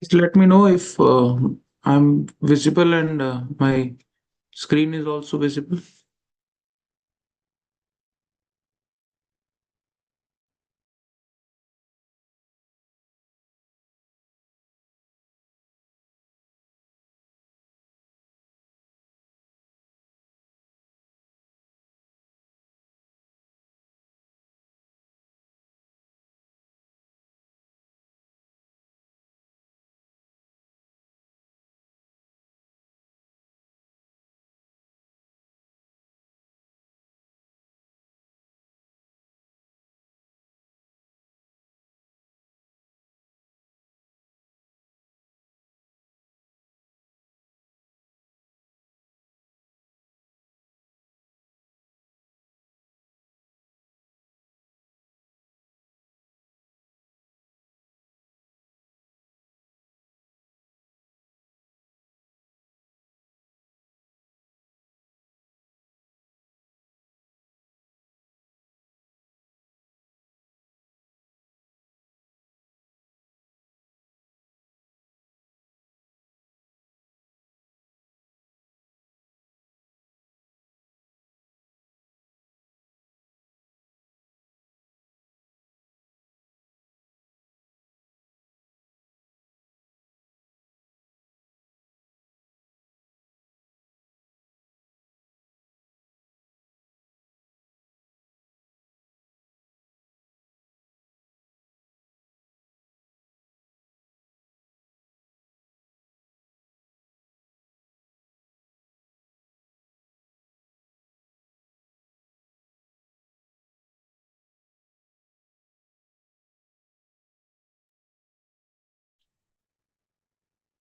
Just let me know if I'm visible and my screen is also visible.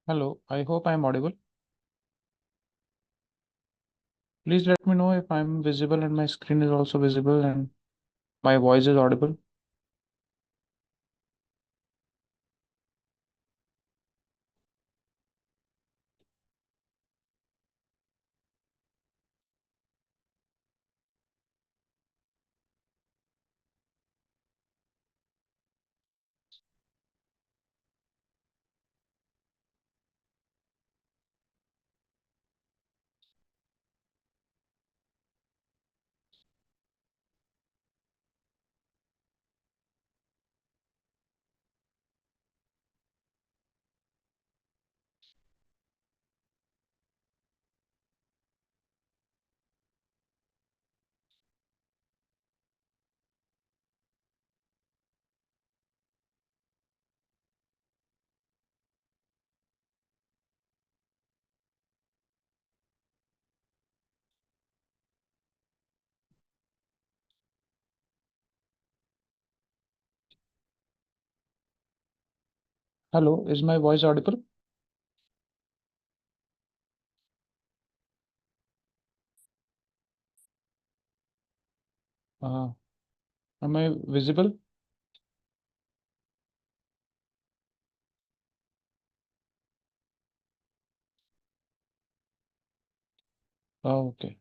Hello, I hope I'm audible. Please let me know if I'm visible and my screen is also visible and my voice is audible. Hello, is my voice audible? Uh, am I visible? Okay.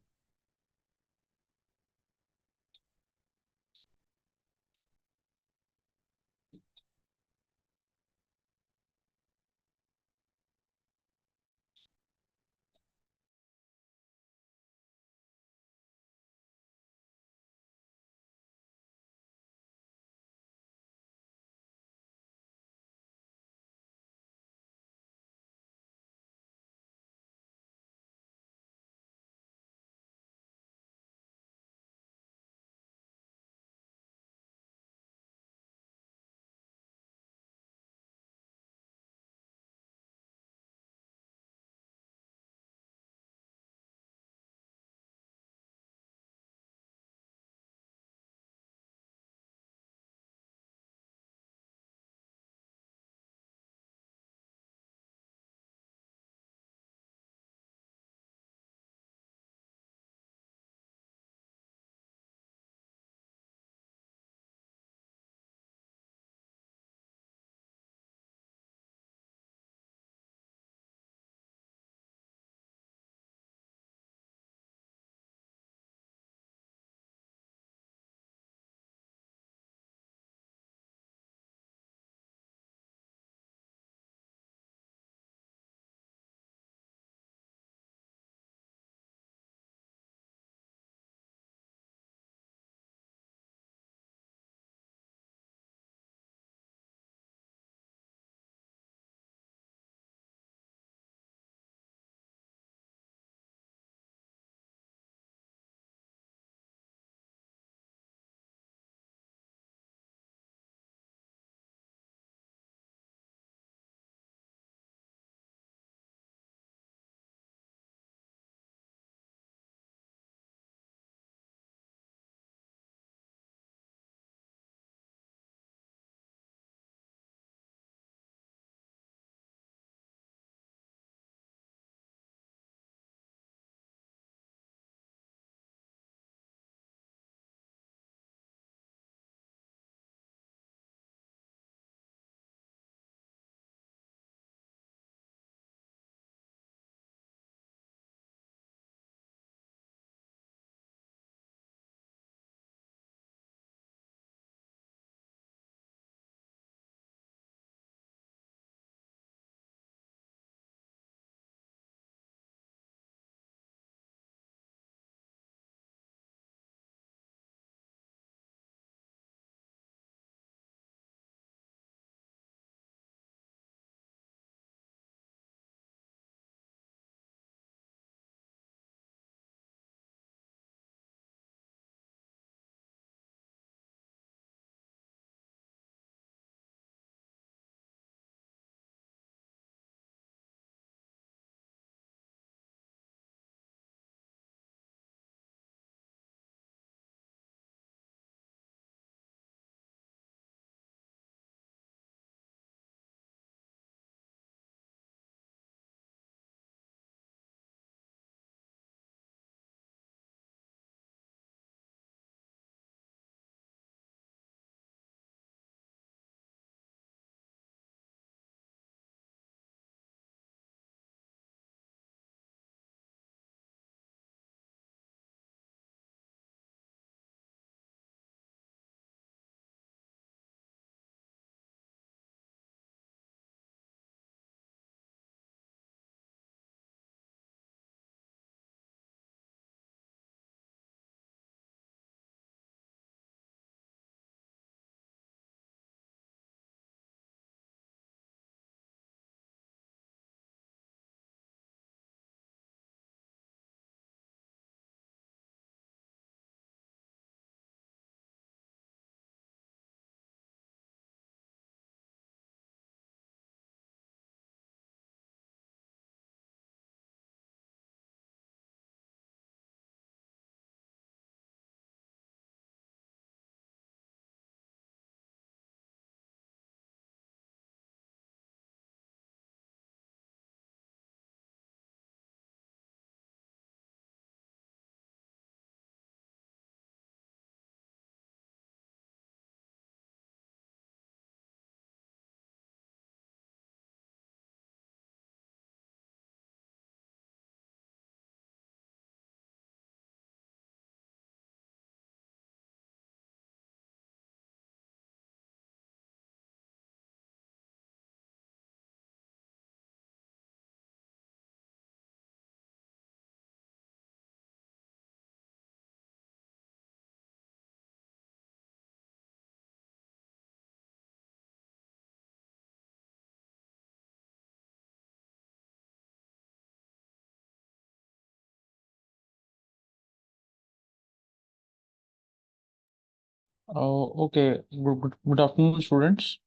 Okay. Good afternoon, students.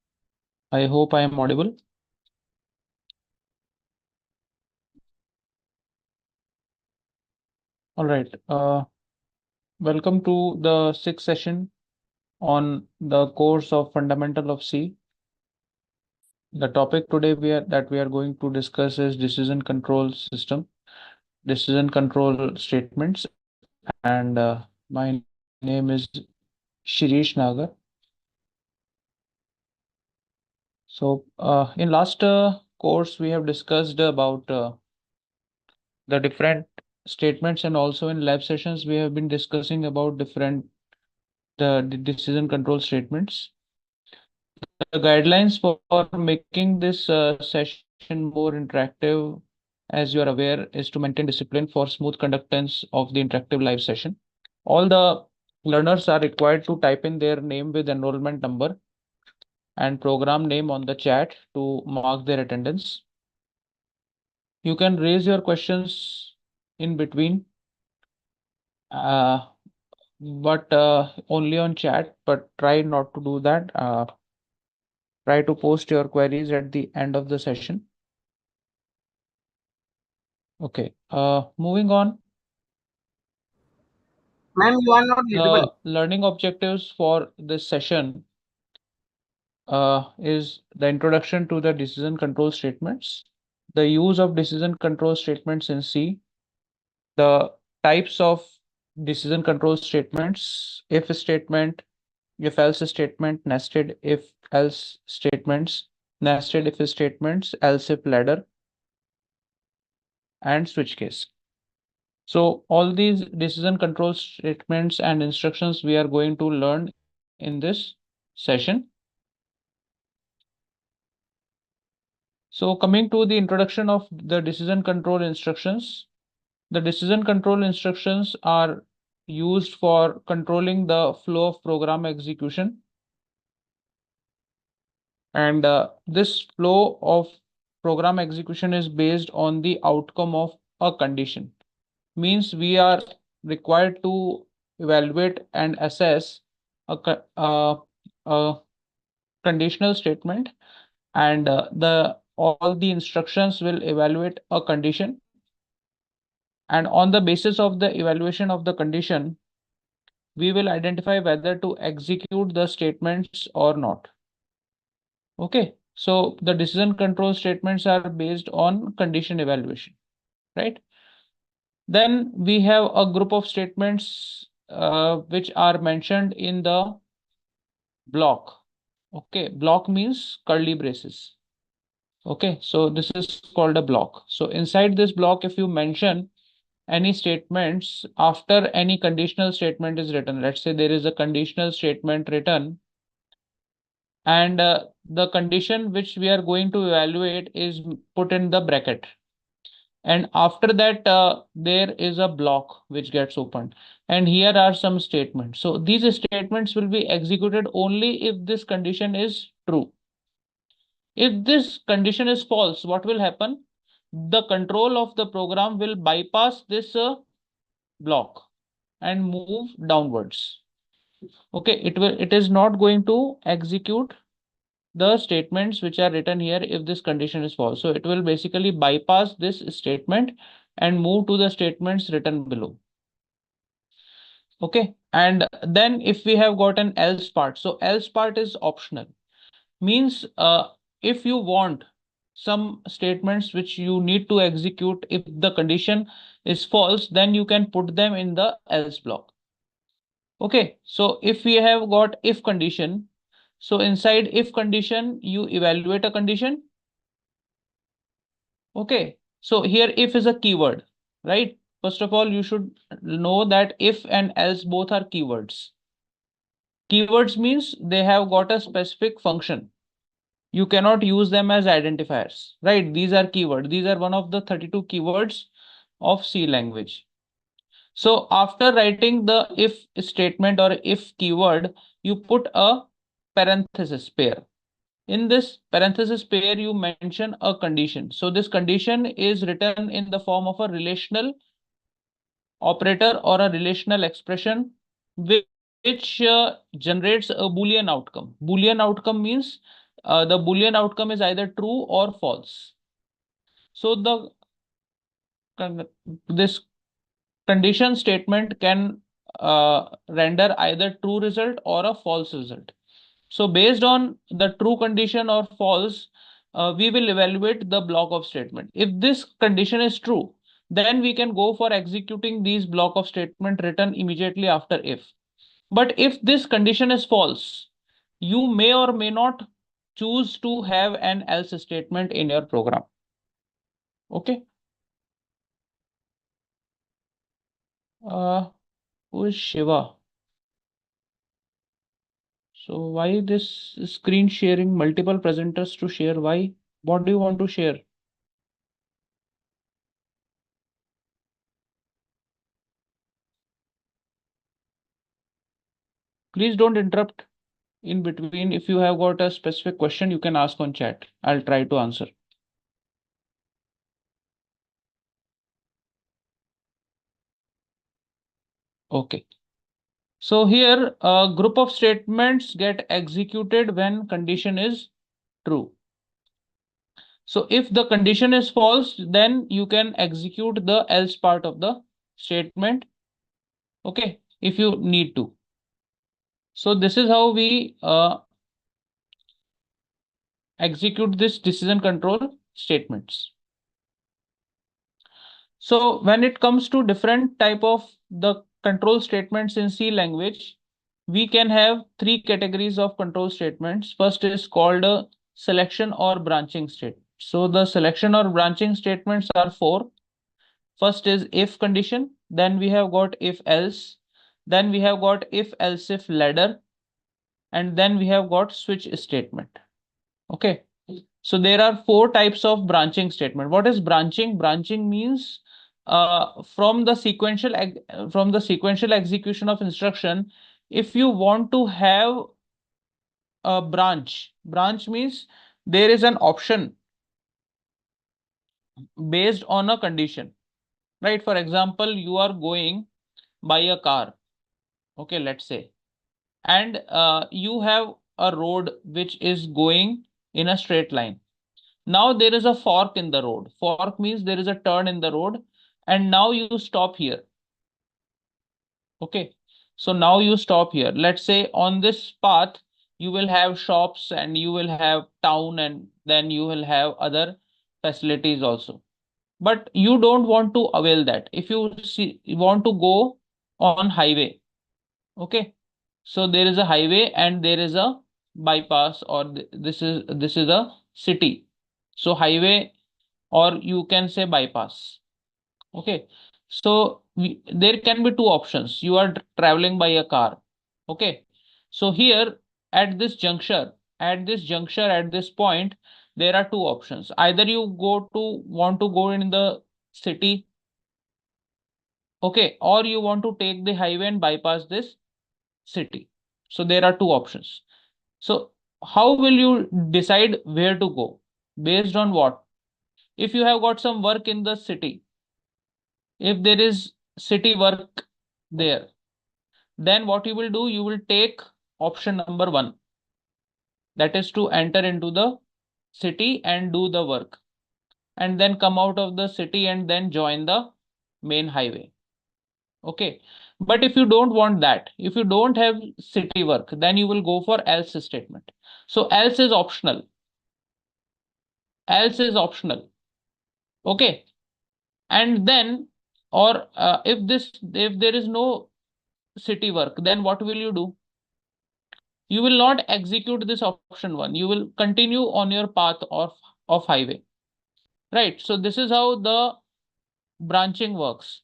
I hope I am audible. All right. Welcome to the sixth session on the course of Fundamental of C. The topic today we are going to discuss is decision control system, decision control statements, and my name is Shirish Nagar. So, in last course, we have discussed about the different statements, and also in lab sessions, we have been discussing about different the decision control statements. The guidelines for making this session more interactive, as you are aware, is to maintain discipline for smooth conductance of the interactive live session. All the learners are required to type in their name with enrollment number and program name on the chat to mark their attendance. You can raise your questions in between, uh, but only on chat, but try not to do that. Try to post your queries at the end of the session. Okay, moving on. Ma'am, you are not visible. The learning objectives for this session is the introduction to the decision control statements, the use of decision control statements in C, the types of decision control statements, if statement, if else statement, nested if else statements, nested if statements, else if ladder, and switch case. So all these decision control statements and instructions we are going to learn in this session. So coming to the introduction of the decision control instructions, the decision control instructions are used for controlling the flow of program execution. And this flow of program execution is based on the outcome of a condition. Means we are required to evaluate and assess a conditional statement, and the all the instructions will evaluate a condition, and on the basis of the evaluation of the condition, we will identify whether to execute the statements or not. Okay, so the decision control statements are based on condition evaluation, right? Then we have a group of statements which are mentioned in the block. Okay, block means curly braces. Okay, so this is called a block. So inside this block, if you mention any statements after any conditional statement is written, let's say there is a conditional statement written, and the condition which we are going to evaluate is put in the bracket. And after that, there is a block which gets opened. And here are some statements. So these statements will be executed only if this condition is true. If this condition is false, what will happen? The control of the program will bypass this block and move downwards. Okay, it is not going to execute the statements which are written here if this condition is false. So it will basically bypass this statement and move to the statements written below. Okay, and then if we have got an else part, so else part is optional. Means if you want some statements which you need to execute if the condition is false, then you can put them in the else block. Okay, so if we have got if condition, so inside if condition, you evaluate a condition. Okay, so here if is a keyword, right? First of all, you should know that if and else both are keywords. Keywords means they have got a specific function. You cannot use them as identifiers, right? These are keywords. These are one of the 32 keywords of C language. So after writing the if statement or if keyword, you put a parenthesis pair. In this parenthesis pair, you mention a condition. So this condition is written in the form of a relational operator or a relational expression with which generates a Boolean outcome. Boolean outcome means the Boolean outcome is either true or false. So this condition statement can render either true result or a false result. So based on the true condition or false, we will evaluate the block of statement. If this condition is true, then we can go for executing these block of statement written immediately after if. But if this condition is false, you may or may not choose to have an else statement in your program. Okay. Who is Shiva? So why this screen sharing multiple presenters to share? Why? What do you want to share? Please don't interrupt in between. If you have got a specific question, you can ask on chat. I'll try to answer. Okay. So here a group of statements get executed when condition is true. So if the condition is false, then you can execute the else part of the statement. Okay, if you need to. So this is how we execute this decision control statements. So when it comes to different type of the control statements in C language, we can have three categories of control statements. First is called a selection or branching state. So the selection or branching statements are four. First is if condition, then we have got if else, then we have got if else if ladder, and then we have got switch statement. Okay. So there are four types of branching statement. What is branching? Branching means from the sequential execution of instruction, if you want to have a branch means there is an option based on a condition, right? For example, you are going by a car, okay, let's say, and you have a road which is going in a straight line. Now there is a fork in the road. Fork means there is a turn in the road, and now you stop here. Okay. So now you stop here. Let's say on this path, you will have shops and you will have town and then you will have other facilities also. But you don't want to avail that. If you want to go on highway, okay. So there is a highway and there is a bypass, or this is a city. So highway, or you can say bypass. Okay. So there can be two options. You are traveling by a car. Okay. So here at this point, there are two options. Either you want to go in the city, okay, or you want to take the highway and bypass this city. So there are two options. So how will you decide where to go? Based on what? If you have got some work in the city, if there is city work there, then what you will do, you will take option number one, that is to enter into the city and do the work, and then come out of the city and then join the main highway. Okay. But if you don't want that, if you don't have city work, then you will go for else statement. So else is optional. Else is optional. Okay. And then, or if there is no city work, then what will you do? You will not execute this option one. You will continue on your path of highway. Right. So this is how the branching works.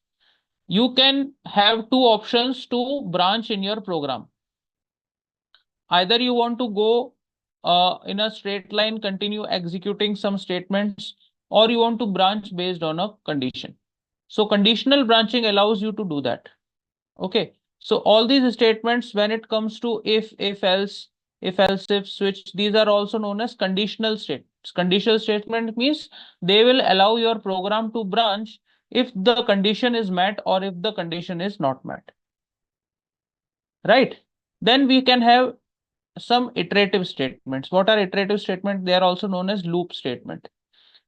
You can have two options to branch in your program. Either you want to go in a straight line, continue executing some statements, or you want to branch based on a condition. So conditional branching allows you to do that. Okay. So all these statements, when it comes to if else, if switch, these are also known as conditional statements. Conditional statement means they will allow your program to branch if the condition is met or if the condition is not met. Right? Then we can have some iterative statements. What are iterative statements? They are also known as loop statement.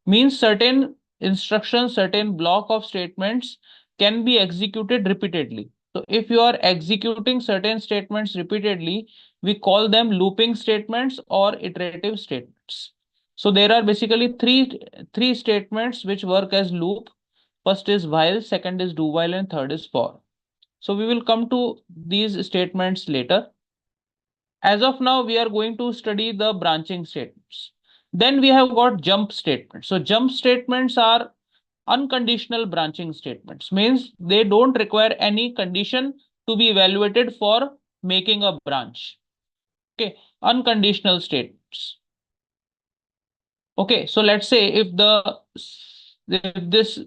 Means certain instructions, certain block of statements can be executed repeatedly. So if you are executing certain statements repeatedly, we call them looping statements or iterative statements. So there are basically three statements which work as loop. First is while, second is do while, and third is for. So we will come to these statements later. As of now, we are going to study the branching statements. Then we have got jump statements. So jump statements are unconditional branching statements, means they don't require any condition to be evaluated for making a branch. Okay, unconditional statements. Okay, so let's say if this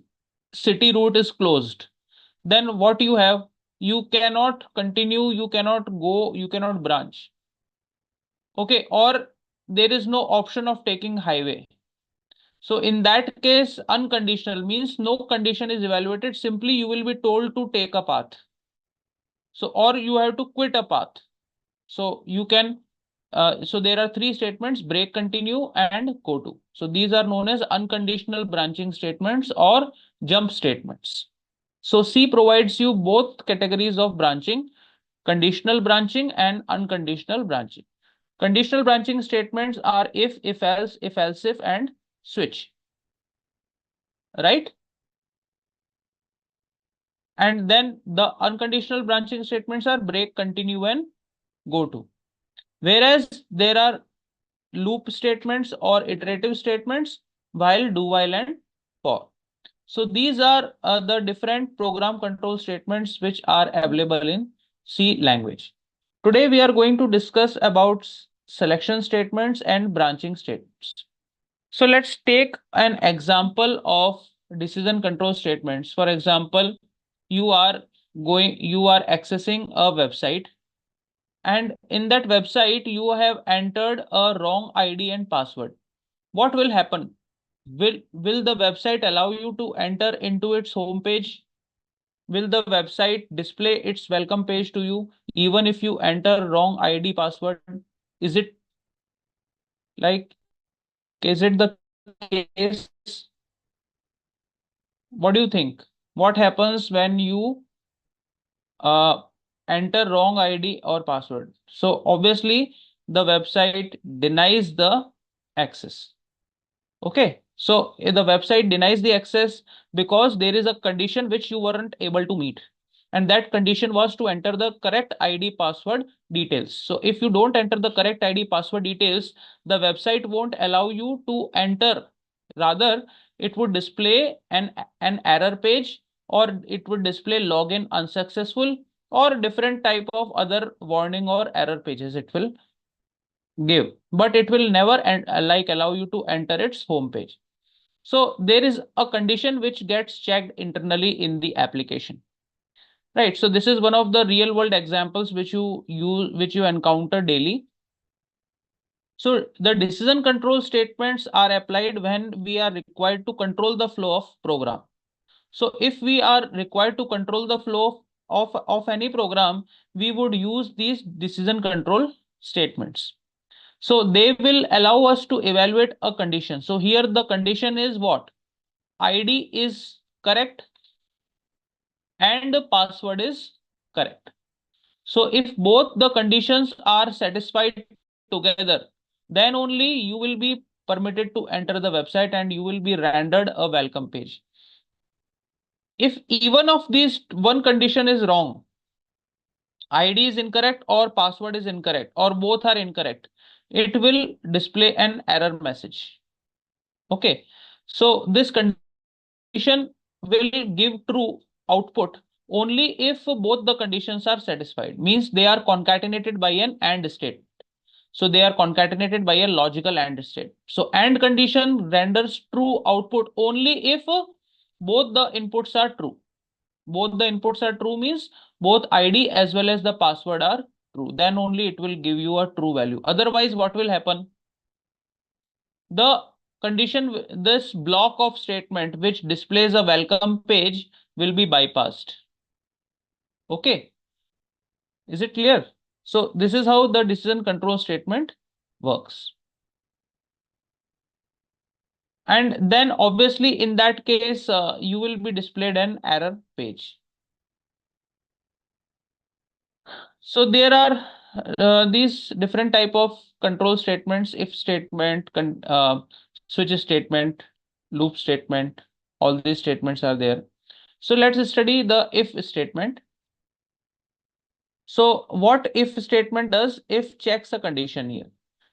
city route is closed, then what you have, you cannot continue, you cannot go, you cannot branch. Okay, or there is no option of taking highway. So in that case, unconditional means no condition is evaluated. Simply you will be told to take a path. So, or you have to quit a path. So you can, so there are three statements: break, continue, and go to. So these are known as unconditional branching statements or jump statements. So C provides you both categories of branching: conditional branching and unconditional branching. Conditional branching statements are if else, if else if, and switch. Right? And then the unconditional branching statements are break, continue, and go to. Whereas there are loop statements or iterative statements: while, do while, and for. So these are the different program control statements which are available in C language. Today we are going to discuss about selection statements and branching statements. So let's take an example of decision control statements. For example, you are accessing a website, and in that website you have entered a wrong ID and password. What will happen? Will the website allow you to enter into its home page? Will the website display its welcome page to you even if you enter wrong ID password? Is it like, is it the case? What do you think? What happens when you uh, enter wrong ID or password? So obviously the website denies the access. Okay, so the website denies the access because there is a condition which you weren't able to meet. And that condition was to enter the correct ID password details. So if you don't enter the correct ID password details, the website won't allow you to enter. Rather, it would display an error page, or it would display login unsuccessful, or different type of other warning or error pages it will give, but it will never like allow you to enter its home page. So there is a condition which gets checked internally in the application. Right. So this is one of the real world examples which you encounter daily. So the decision control statements are applied when we are required to control the flow of program. So if we are required to control the flow of any program, we would use these decision control statements. So they will allow us to evaluate a condition. So here the condition is what? ID is correct and the password is correct. So if both the conditions are satisfied together, then only you will be permitted to enter the website and you will be rendered a welcome page. If even of these one condition is wrong, ID is incorrect or password is incorrect or both are incorrect, it will display an error message. Okay, so this condition will give true output only if both the conditions are satisfied, means they are concatenated by an AND state. So they are concatenated by a logical AND state. So AND condition renders true output only if both the inputs are true. Both the inputs are true means both ID as well as the password are true. Then only it will give you a true value. Otherwise, what will happen? The condition, this block of statement which displays a welcome page will be bypassed. Okay. Is it clear? So this is how the decision control statement works. And then obviously in that case, you will be displayed an error page. So there are these different type of control statements: if statement, switch statement, loop statement. All these statements are there. So let's study the if statement. So what if statement does? If checks a condition here.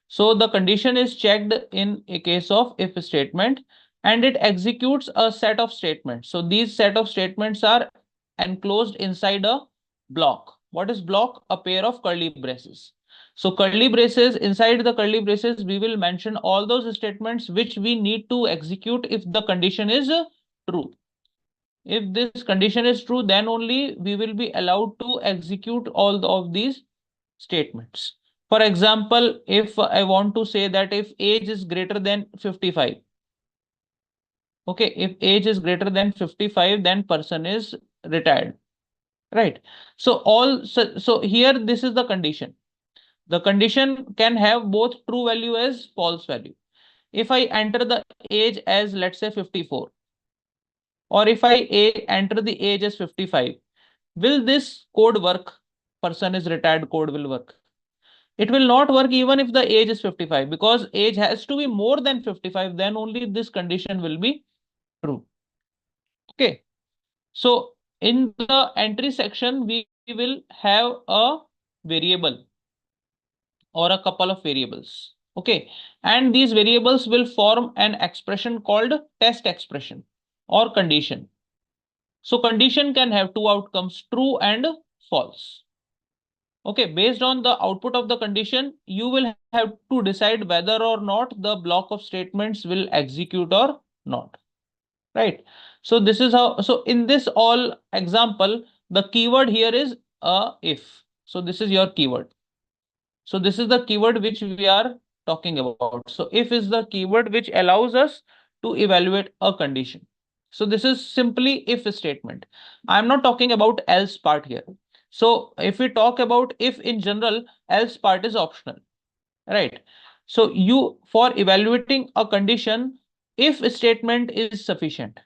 So the condition is checked in a case of if statement, and it executes a set of statements. So these set of statements are enclosed inside a block. What is block? A pair of curly braces. So curly braces, inside the curly braces, we will mention all those statements which we need to execute if the condition is true. If this condition is true, then only we will be allowed to execute all of these statements. For example, if I want to say that if age is greater than 55, okay, if age is greater than 55, then person is retired, right? So here this is the condition. The condition can have both true value as false value. If I enter the age as, let's say, 54, or if I enter the age as 55, will this code work? Person is retired code will work. It will not work even if the age is 55, because age has to be more than 55, then only this condition will be true. Okay. So in the entry section, we will have a variable or a couple of variables. Okay. And these variables will form an expression called test expression or condition. So condition can have two outcomes, true and false. Okay, based on the output of the condition, you will have to decide whether or not the block of statements will execute or not. Right. So this is how, so in this all example, the keyword here is if. So this is your keyword. So this is the keyword which we are talking about. So if is the keyword which allows us to evaluate a condition. So this is simply if statement. I'm not talking about else part here. So if we talk about if in general, else part is optional, right? So you, for evaluating a condition, if statement is sufficient.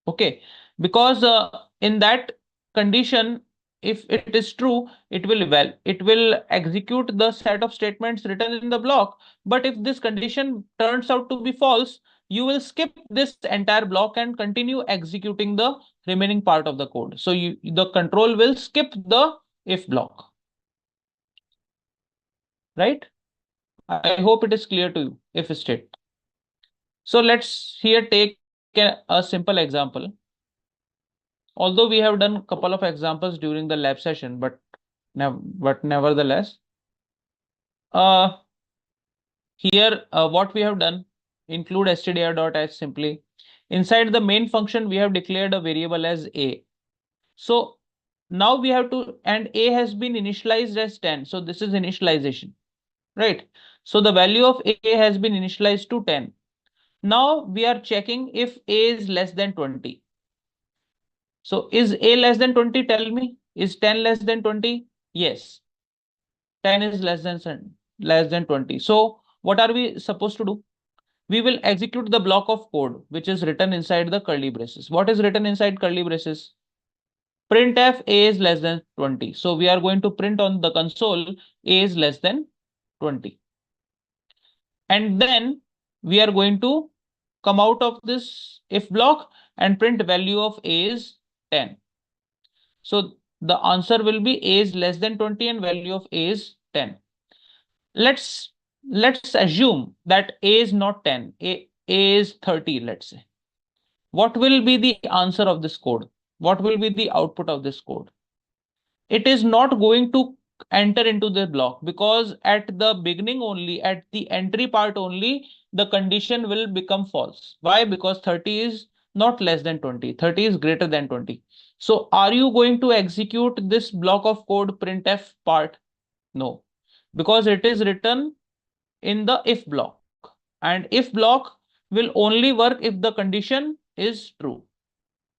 Okay, because in that condition, if it is true, it will execute the set of statements written in the block. But if this condition turns out to be false, you will skip this entire block and continue executing the remaining part of the code. So the control will skip the if block, right? I hope it is clear to you, if state. So let's here take a simple example. Although we have done a couple of examples during the lab session, but nevertheless, uh, here what we have done, include stdr.h simply. Inside the main function, we have declared a variable as a. So now we have to, and a has been initialized as 10. So this is initialization, right? So the value of a has been initialized to 10. Now we are checking if a is less than 20. So is a less than 20? Tell me. Is 10 less than 20? Yes. 10 is less than 20. So what are we supposed to do? We will execute the block of code which is written inside the curly braces. What is written inside curly braces? Printf a is less than 20. So we are going to print on the console a is less than 20. And then we are going to come out of this if block and print value of a is 10. So the answer will be a is less than 20 and value of a is 10. Let's assume that a is not 10, a is 30, let's say. What will be the answer of this code? What will be the output of this code? It is not going to enter into the block, because at the beginning only, at the entry part only, the condition will become false. Why? Because 30 is not less than 20, 30 is greater than 20. So are you going to execute this block of code printf part? No, because it is written in the if block, and if block will only work if the condition is true,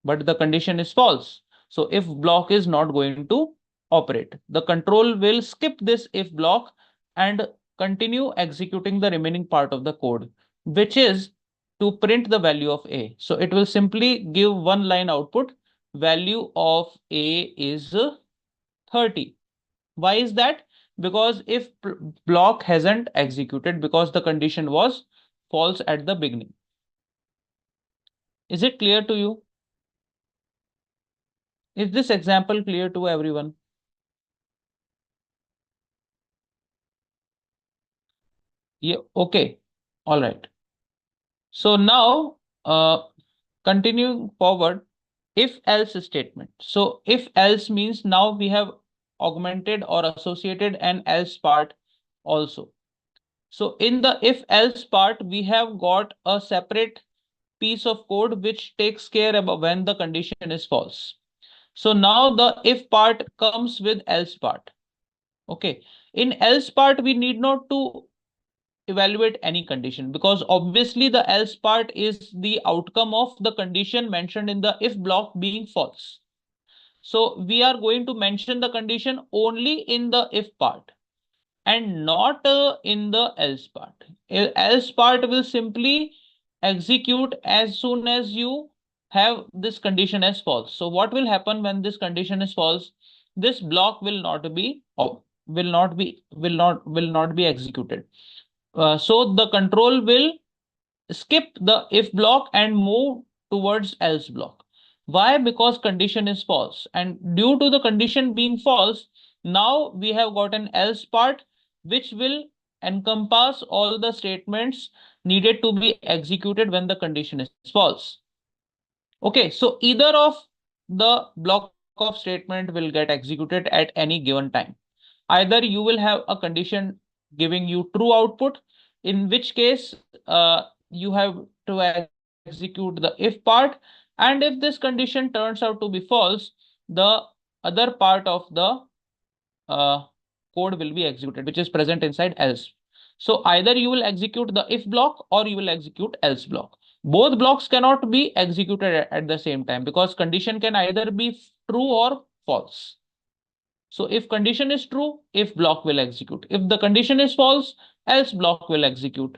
but the condition is false. So if block is not going to operate. The control will skip this if block and continue executing the remaining part of the code, which is to print the value of A. So it will simply give one line output, value of A is 30. Why is that? Because if block hasn't executed because the condition was false at the beginning. Is it clear to you? Is this example clear to everyone? Yeah, okay. All right. So now, continuing forward, if else statement. So if else means now we have augmented or associated an else part also. So in the if else part, we have got a separate piece of code which takes care about when the condition is false. So now the if part comes with else part. Okay. In else part, we need not to evaluate any condition because obviously the else part is the outcome of the condition mentioned in the if block being false. So we are going to mention the condition only in the if part and not in the else part. Else part will simply execute as soon as you have this condition as false. So what will happen when this condition is false? This block will not be will not be executed. So the control will skip the if block and move towards else block. Why? Because condition is false. And due to the condition being false, now we have got an else part which will encompass all the statements needed to be executed when the condition is false. Okay, so either of the block of statement will get executed at any given time. Either you will have a condition giving you true output, in which case you have to execute the if part, and if this condition turns out to be false, the other part of the uh, code will be executed, which is present inside else. So either you will execute the if block or you will execute else block. Both blocks cannot be executed at the same time because condition can either be true or false. So if condition is true, if block will execute. If the condition is false, else block will execute.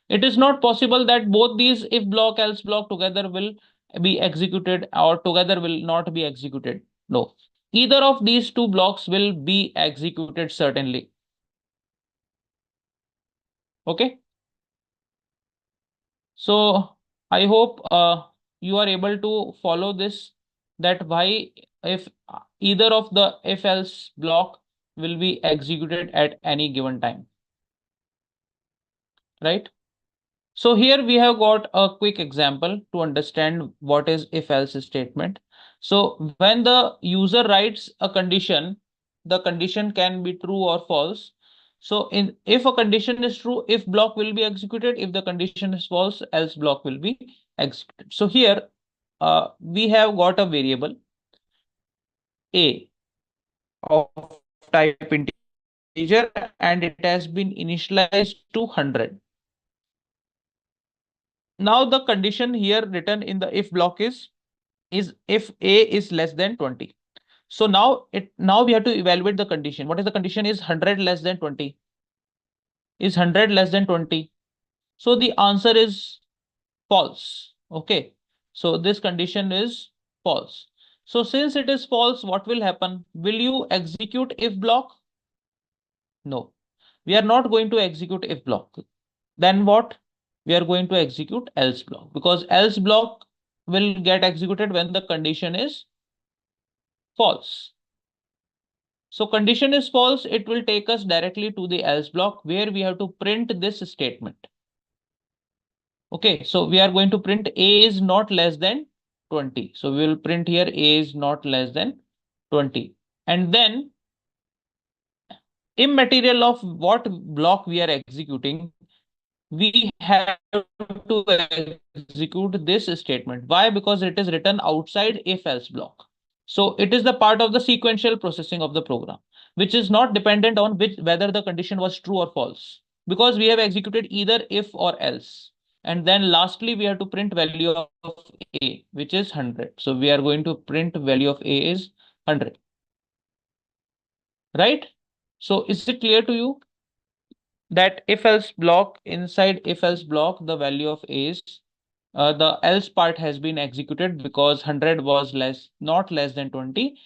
It is not possible that both these if block, else block together will be executed or together will not be executed. No, either of these two blocks will be executed certainly. Okay. So I hope you are able to follow this, that why if either of the if else block will be executed at any given time, right? So here we have got a quick example to understand what is if else statement. So when the user writes a condition, the condition can be true or false. So in if a condition is true, if block will be executed. If the condition is false, else block will be executed. So here we have got a variable a of type integer and it has been initialized to 100. Now the condition here written in the if block is if a is less than 20. So now we have to evaluate the condition. What is the condition? Is 100 less than 20? Is 100 less than 20? So the answer is false. Okay. So this condition is false. So since it is false, what will happen? Will you execute if block? No. We are not going to execute if block. Then what? We are going to execute else block because else block will get executed when the condition is false. So condition is false, it will take us directly to the else block where we have to print this statement. Okay, so we are going to print a is not less than 20. So we will print here a is not less than 20. And then immaterial of what block we are executing, we have to execute this statement. Why? Because it is written outside if else block. So it is the part of the sequential processing of the program, which is not dependent on whether the condition was true or false, because we have executed either if or else. And then lastly, we have to print value of a, which is 100. So we are going to print value of a is 100. right? So is it clear to you that if else block, inside if else block, the value of A is the else part has been executed because 100 was not less than 20,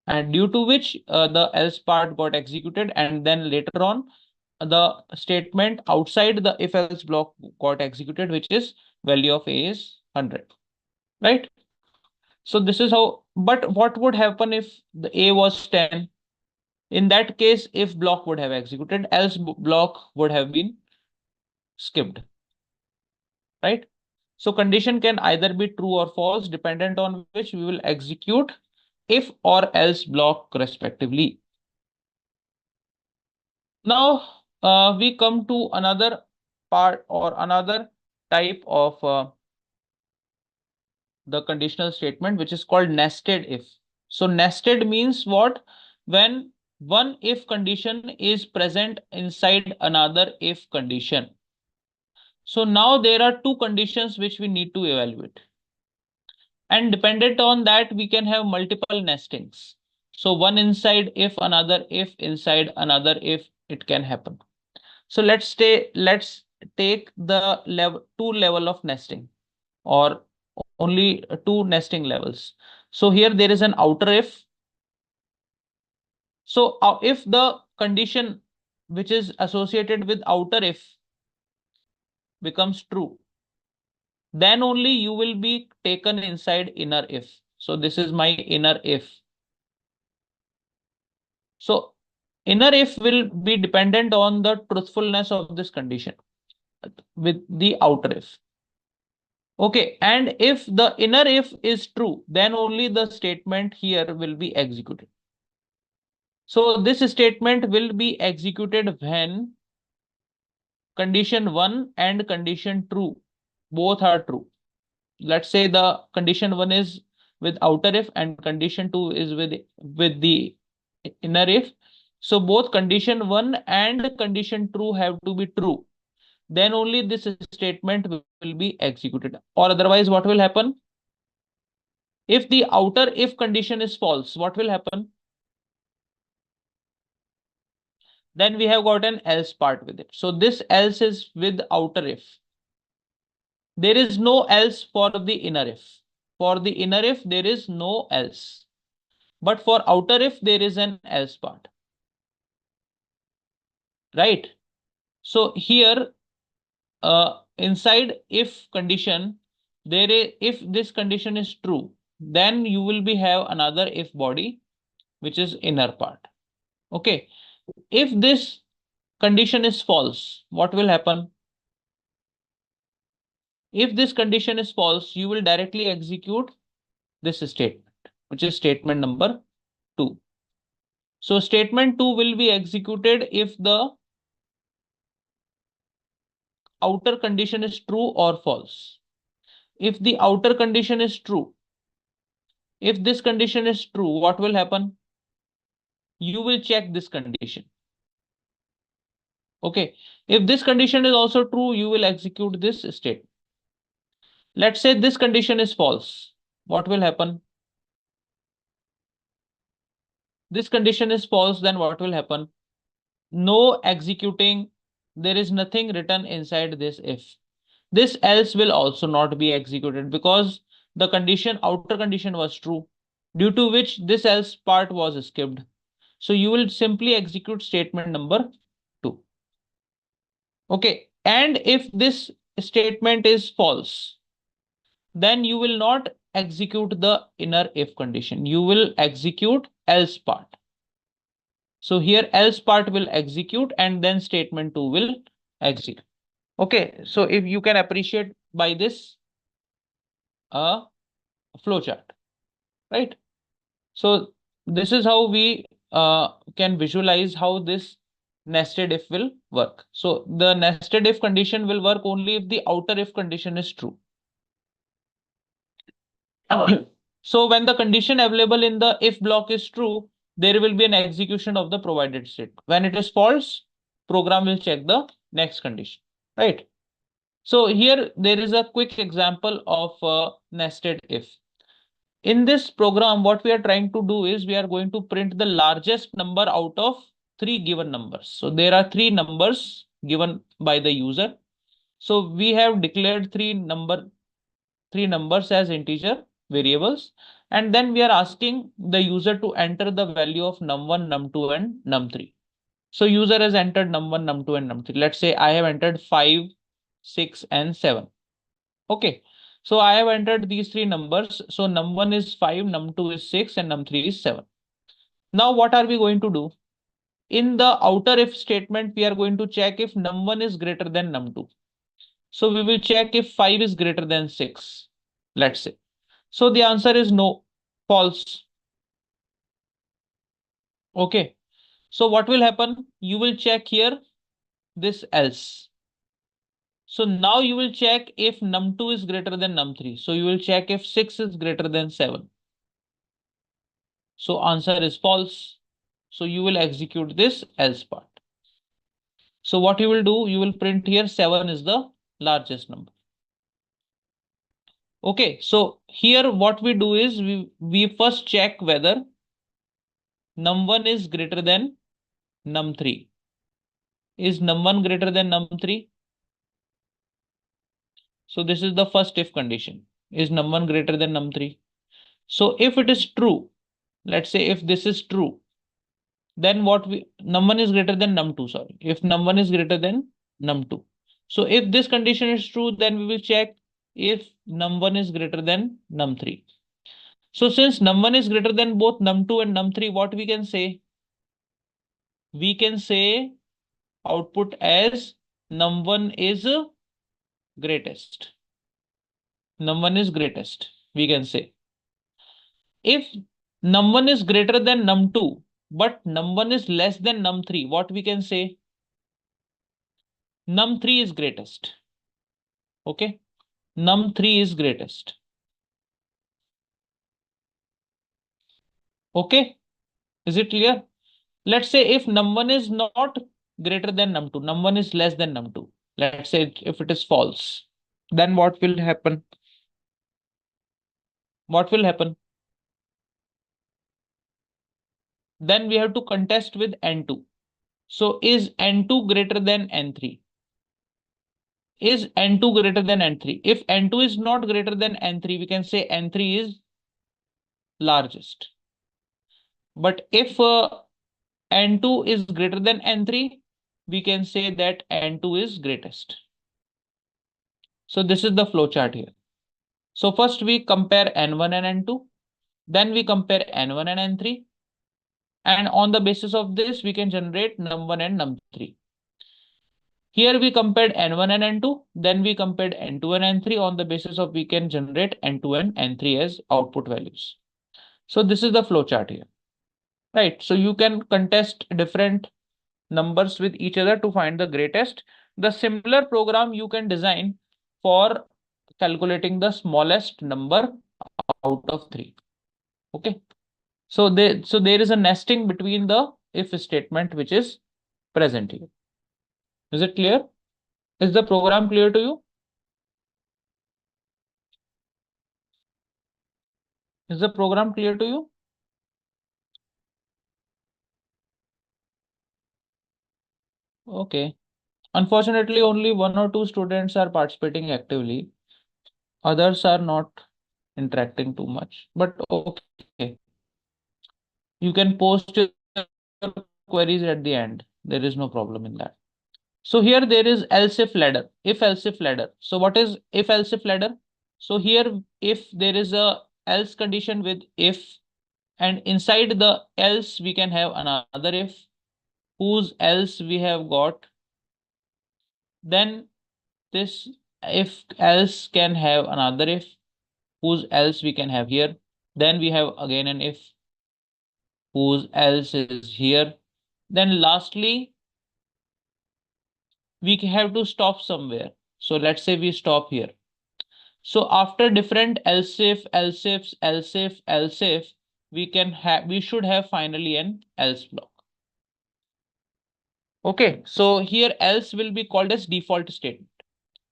and due to which the else part got executed, and then later on the statement outside the if else block got executed, which is value of A is 100, right? So this is how, but what would happen if the A was 10? In that case, if block would have executed, else block would have been skipped, right? So condition can either be true or false, dependent on which we will execute if or else block respectively. Now we come to another part or another type of the conditional statement, which is called nested if. So nested means what? When one if condition is present inside another if condition. So now there are two conditions which we need to evaluate. And dependent on that, we can have multiple nestings. So one inside if, another if, inside another if, it can happen. So let's take the two level of nesting, or only two nesting levels. So here there is an outer if. So if the condition which is associated with outer if becomes true, then only you will be taken inside inner if. So this is my inner if. So inner if will be dependent on the truthfulness of this condition with the outer if. Okay, and if the inner if is true, then only the statement here will be executed. So this statement will be executed when condition 1 and condition true both are true. Let's say the condition 1 is with outer if and condition 2 is with the inner if. So both condition 1 and condition true have to be true. Then only this statement will be executed. Or otherwise, what will happen? If the outer if condition is false, what will happen? Then we have got an else part with it. So this else is with outer if. There is no else for the inner if. For the inner if, there is no else. But for outer if, there is an else part. Right? So here, inside if condition, if this condition is true, then you will be have another if body, which is inner part. Okay. If this condition is false, what will happen? If this condition is false, you will directly execute this statement, which is statement number 2. So statement 2 will be executed if the outer condition is true or false. If the outer condition is true, if this condition is true, what will happen? You will check this condition. Okay. If this condition is also true, you will execute this statement. Let's say this condition is false. What will happen? This condition is false, then what will happen? No executing. There is nothing written inside this if. This else will also not be executed because the condition, outer condition was true, due to which this else part was skipped. So you will simply execute statement number 2. Okay. And if this statement is false, then you will not execute the inner if condition. You will execute else part. So here else part will execute and then statement 2 will execute. Okay. So if you can appreciate by this a flowchart, right? So this is how we can visualize how this nested if will work. So the nested if condition will work only if the outer if condition is true. So when the condition available in the if block is true, there will be an execution of the provided state. When it is false, program will check the next condition, right? So here there is a quick example of nested if. In this program, what we are trying to do is we are going to print the largest number out of three given numbers. So there are three numbers given by the user. So we have declared three numbers as integer variables, and then we are asking the user to enter the value of num1, num2, and num3. So user has entered num1, num2, and num3. Let's say I have entered 5, 6, and 7. Okay. So I have entered these three numbers. So num1 is 5, num2 is 6, and num3 is 7. Now what are we going to do? In the outer if statement, we are going to check if num1 is greater than num2. So we will check if 5 is greater than 6, let's say. So the answer is no, false. Okay. So what will happen? You will check here this else. So now you will check if num2 is greater than num3. So you will check if 6 is greater than 7. So answer is false. So you will execute this else part. So what you will do, you will print here 7 is the largest number. Okay, so here what we do is we first check whether num1 is greater than num3. Is num1 greater than num3? So this is the first if condition. Is num1 greater than num3? So if it is true, let's say if this is true, then what we num1 is greater than num2, sorry. If num1 is greater than num2. So if this condition is true, then we will check if num1 is greater than num3. So since num1 is greater than both num2 and num3, what we can say? We can say output as num1 is greatest. Num1 is greatest, we can say. If num1 is greater than num2, but num1 is less than num3, what we can say? Num3 is greatest. Okay. Num3 is greatest. Okay. Is it clear? Let's say if num1 is not greater than num2, num1 is less than num2. Let's say if it is false, then what will happen? What will happen? Then we have to contest with n2. So is n2 greater than n3? Is n2 greater than n3? If n2 is not greater than n3, we can say n3 is largest. But if n2 is greater than n3, we can say that n2 is greatest. So this is the flow chart here. So first we compare n1 and n2, then we compare n1 and n3, and on the basis of this, we can generate num1 and num3. Here we compared n1 and n2, then we compared n2 and n3. On the basis of we can generate n2 and n3 as output values. So this is the flow chart here, right? So you can contest different numbers with each other to find the greatest. The similar program you can design for calculating the smallest number out of three. Okay. So there is a nesting between the if statement which is present here. Is it clear? Is the program clear to you? Is the program clear to you? Okay. Unfortunately, only one or two students are participating actively. Others are not interacting too much. But okay, you can post your queries at the end. There is no problem in that. So here there is else if ladder, if else if ladder. So what is if else if ladder? So here if there is a else condition with if, and inside the else we can have another if, whose else we have got, then this if else can have another if, whose else we can have here, then we have again an if, whose else is here, then lastly we have to stop somewhere. So let's say we stop here. So after different else if, else ifs, else if, else if, we should have finally an else block. Okay, so here else will be called as default statement.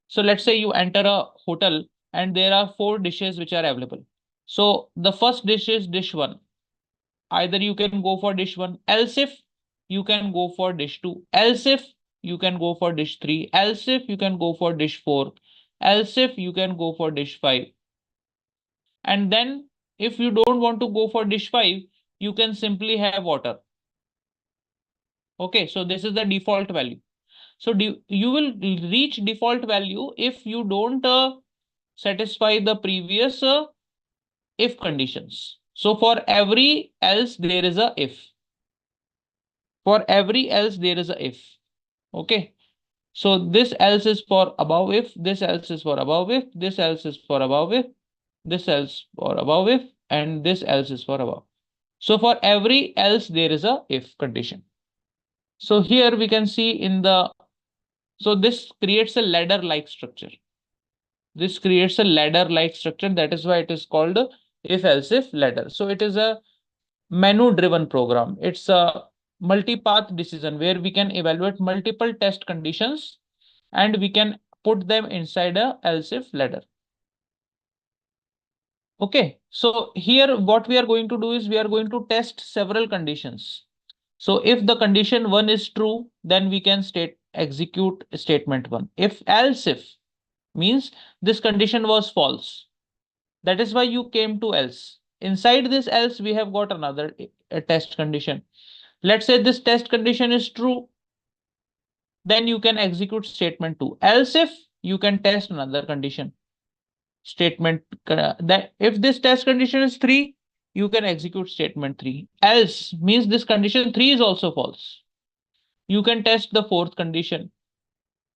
So let's say you enter a hotel and there are 4 dishes which are available. So the first dish is dish 1. Either you can go for dish 1, else if you can go for dish 2, else if you can go for dish 3, else if you can go for dish 4, else if you can go for dish 5. And then if you don't want to go for dish 5, you can simply have water. Okay, so this is the default value. So you will reach default value if you don't satisfy the previous if conditions. So for every else there is a if. For every else there is a if. Okay. So this else is for above if, this else is for above if, this else is for above if, this else for above if, and this else is for above. So for every else there is a if condition. So here we can see in the, so this creates a ladder like structure. This creates a ladder like structure. That is why it is called if else if ladder. So it is a menu driven program. It's a multi-path decision where we can evaluate multiple test conditions and we can put them inside a else if ladder. Okay, so here what we are going to do is we are going to test several conditions. So if the condition 1 is true, then we can execute statement 1. If else if means this condition was false. That is why you came to else. Inside this else, we have got another test condition. Let's say this test condition is true. Then you can execute statement 2. Else if you can test another condition. Statement that if this test condition is 3, you can execute statement 3. Else means this condition 3 is also false. You can test the fourth condition.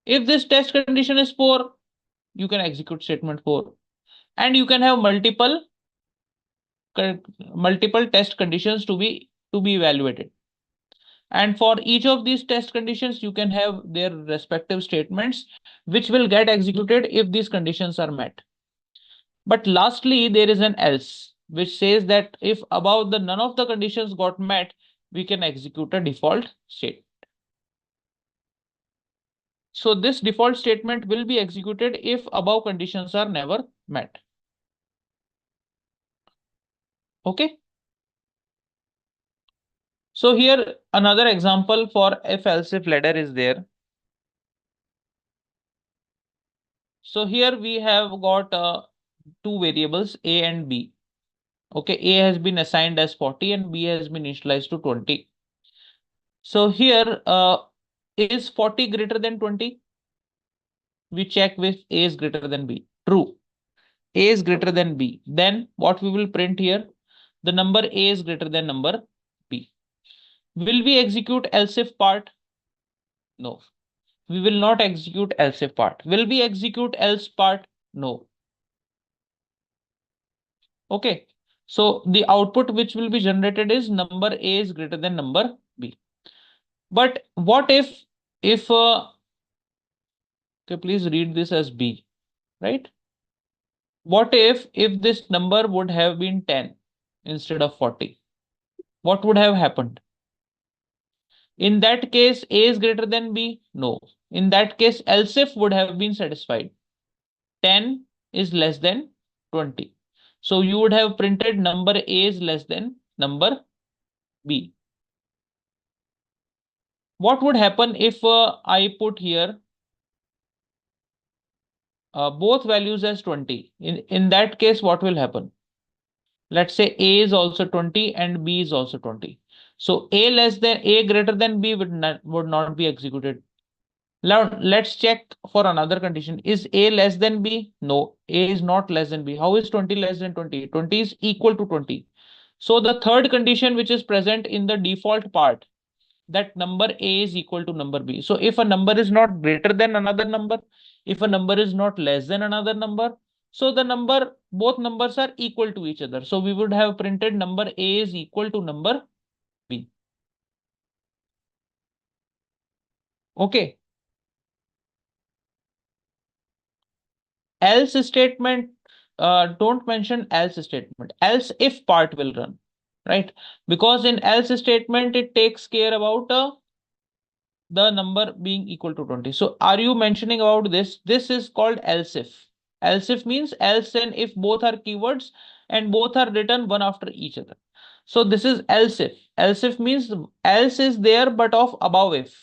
If this test condition is 4, you can execute statement 4. And you can have multiple test conditions to be evaluated, and for each of these test conditions you can have their respective statements which will get executed if these conditions are met. But lastly there is an else which says that if above the none of the conditions got met, we can execute a default state. So this default statement will be executed if above conditions are never met. Okay. So here another example for if else if ladder is there. So here we have got two variables a and b. Okay, a has been assigned as 40 and b has been initialized to 20. So here is 40 greater than 20? We check with a is greater than b. True. A is greater than b. Then what we will print here? The number a is greater than number b. Will we execute else if part? No. We will not execute else if part. Will we execute else part? No. Okay. So the output which will be generated is number a is greater than number b. But what if okay, please read this as b, right? What if this number would have been 10 instead of 40? What would have happened? In that case, a is greater than b? No. In that case, else if would have been satisfied. 10 is less than 20. So you would have printed number a is less than number b. What would happen if I put here both values as 20? In that case, what will happen? Let's say a is also 20 and b is also 20. So a greater than b would not be executed. Now let's check for another condition. Is a less than b? No, a is not less than b. How is 20 less than 20? 20 is equal to 20. So the third condition which is present in the default part, that number a is equal to number b. So if a number is not greater than another number, if a number is not less than another number, so the number, both numbers are equal to each other. So we would have printed number a is equal to number b. Okay. Else statement, don't mention else statement. Else if part will run, right? Because in else statement, it takes care about the number being equal to 20. So are you mentioning about this? This is called else if. Else if means else and if both are keywords and both are written one after each other. So this is else if. Else if means else is there but of above if.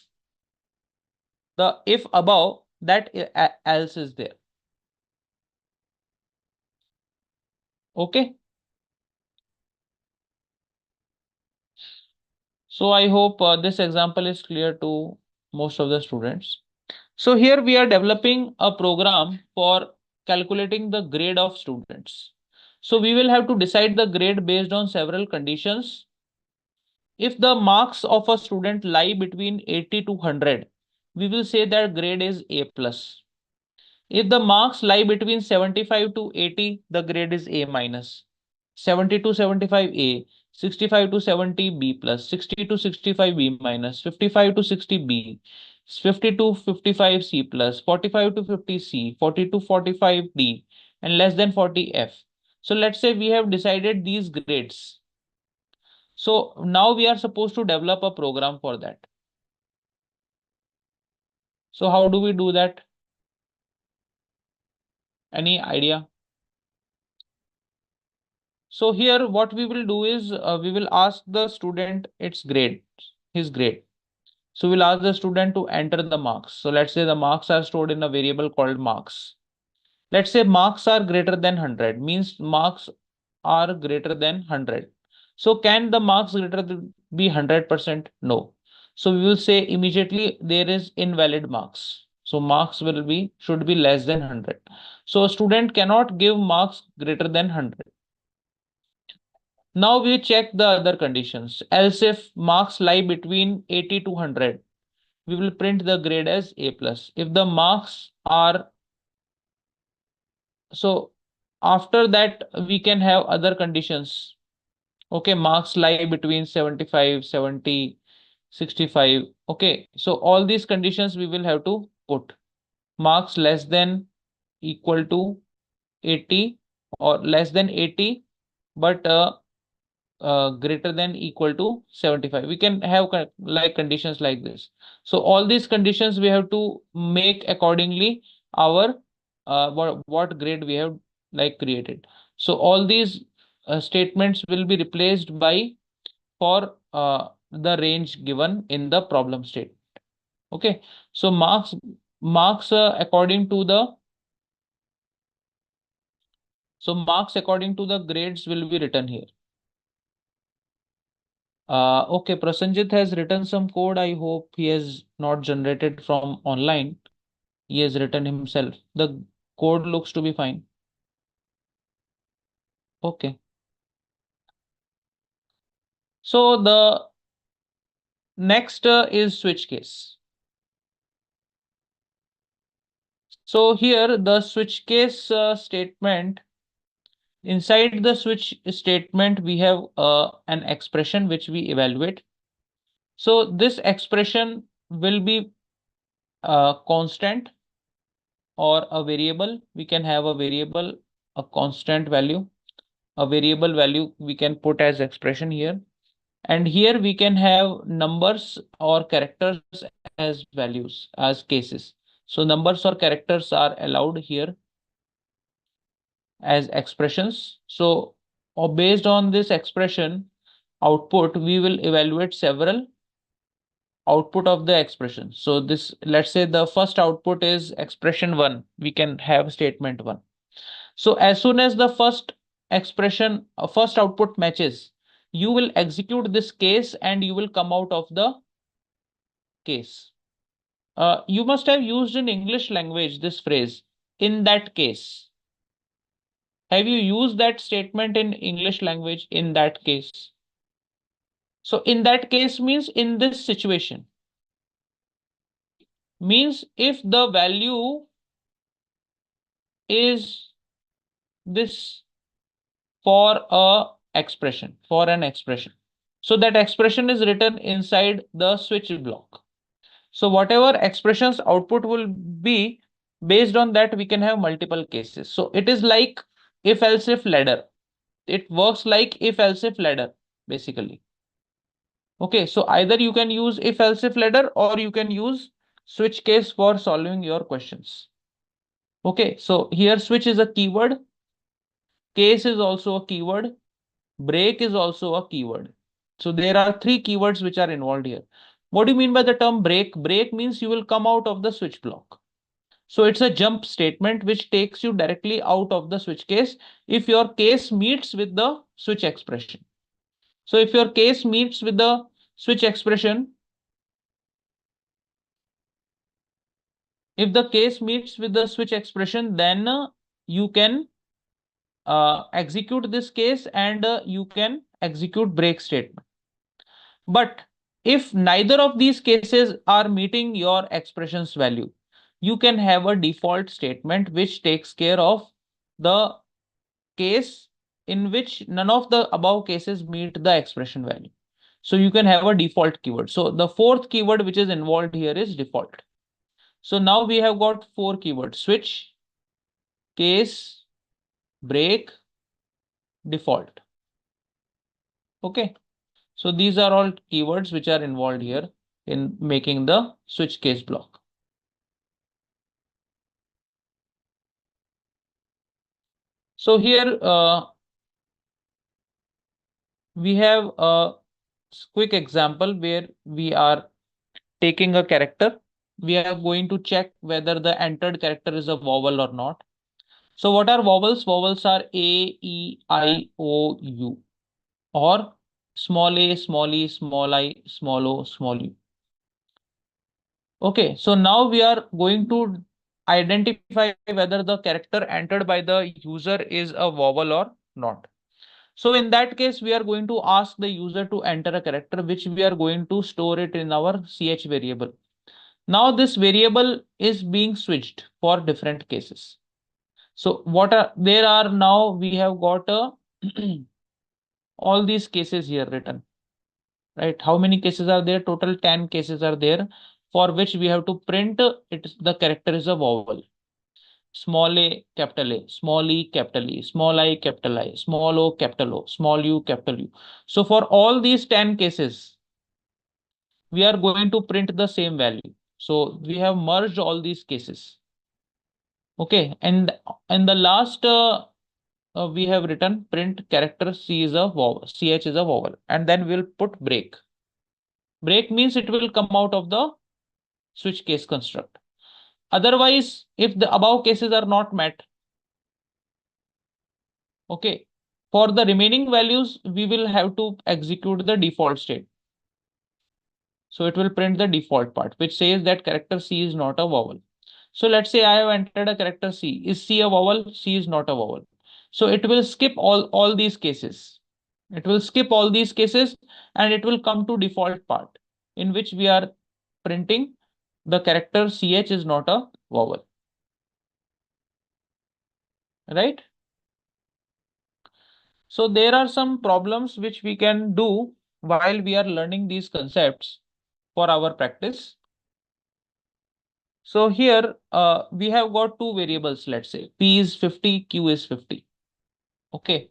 The if above that else is there. Okay. So I hope this example is clear to most of the students. So here we are developing a program for calculating the grade of students. So we will have to decide the grade based on several conditions. If the marks of a student lie between 80 to 100, we will say that grade is A plus. If the marks lie between 75 to 80, the grade is A minus. 70 to 75 A, 65 to 70 B plus, 60 to 65 B minus, 55 to 60 B, 50 to 55 C plus, 45 to 50 C, 40 to 45 D, and less than 40 F. So let's say we have decided these grades. So now we are supposed to develop a program for that. So how do we do that? Any idea? So here what we will do is we will ask the student its grade, his grade. So we'll ask the student to enter the marks. So let's say the marks are stored in a variable called marks. Let's say marks are greater than 100, means marks are greater than 100. So can the marks greater than be 100%? No. So we will say immediately there is invalid marks. So marks will be should be less than 100. So a student cannot give marks greater than 100. Now we check the other conditions. Else if marks lie between 80 to 100, we will print the grade as A plus. If the marks are, so after that we can have other conditions. Okay, marks lie between 75, 70, 65. Okay, so all these conditions we will have to put. Marks less than equal to 80 or less than 80, but greater than equal to 75. We can have like conditions like this. So all these conditions we have to make accordingly our what grade we have like created. So all these statements will be replaced by for the range given in the problem state. Okay, so marks according to the marks according to the grades will be written here. Okay, Prasanjit has written some code. I hope he has not generated from online. He has written himself. The code looks to be fine. Okay. So the next is switch case. So here the switch case statement, inside the switch statement, we have an expression which we evaluate. So this expression will be constant or a variable. We can have a variable, a constant value, a variable value we can put as expression here. And here we can have numbers or characters as values, as cases. So numbers or characters are allowed here as expressions. So or based on this expression output, we will evaluate several output of the expression. So this, let's say the first output is expression 1. We can have statement 1. So as soon as the first expression, first output matches, you will execute this case and you will come out of the case. You must have used in English language this phrase, in that case. Have you used that statement in English language, in that case? So in that case means in this situation. Means if the value is this for a expression, for an expression. So that expression is written inside the switch block. So whatever expressions output will be, based on that we can have multiple cases. So it is like if else if ladder. It works like if else if ladder basically. Okay, so either you can use if else if ladder or you can use switch case for solving your questions. Okay, so here switch is a keyword. case is also a keyword, break is also a keyword. So there are three keywords which are involved here. What do you mean by the term break? Break means you will come out of the switch block. So it's a jump statement which takes you directly out of the switch case if your case meets with the switch expression. So if your case meets with the switch expression, if the case meets with the switch expression, then you can execute this case and you can execute break statement. But if neither of these cases are meeting your expression's value, you can have a default statement which takes care of the case in which none of the above cases meet the expression value. So you can have a default keyword. So the fourth keyword which is involved here is default. So now we have got four keywords: switch, case, break, default. Okay. So these are all keywords which are involved here in making the switch case block. So here we have a quick example where we are taking a character. We are going to check whether the entered character is a vowel or not. So what are vowels? Vowels are A, E, I, O, U, or small a, small e, small I, small o, small u. Okay, so now we are going to identify whether the character entered by the user is a vowel or not. So in that case, we are going to ask the user to enter a character, which we are going to store it in our ch variable. Now this variable is being switched for different cases. So what are there are now we have got all these cases here written, right? How many cases are there? Total 10 cases are there for which we have to print the character is a vowel. Small a, capital A, small e, capital E, small I, capital I, small o, capital O, small u, capital U. So for all these 10 cases, we are going to print the same value. So we have merged all these cases. Okay, and in the last we have written print character C is a vowel, CH is a vowel, and then we'll put break. Break means it will come out of the switch case construct. Otherwise, if the above cases are not met, okay, for the remaining values, we will have to execute the default state. So it will print the default part, which says that character C is not a vowel. So let's say I have entered a character C. Is C a vowel? C is not a vowel. So it will skip all these cases. It will skip all these cases and it will come to default part in which we are printing the character CH is not a vowel. Right? So there are some problems which we can do while we are learning these concepts for our practice. So here we have got two variables, let's say P is 50, Q is 50. Okay.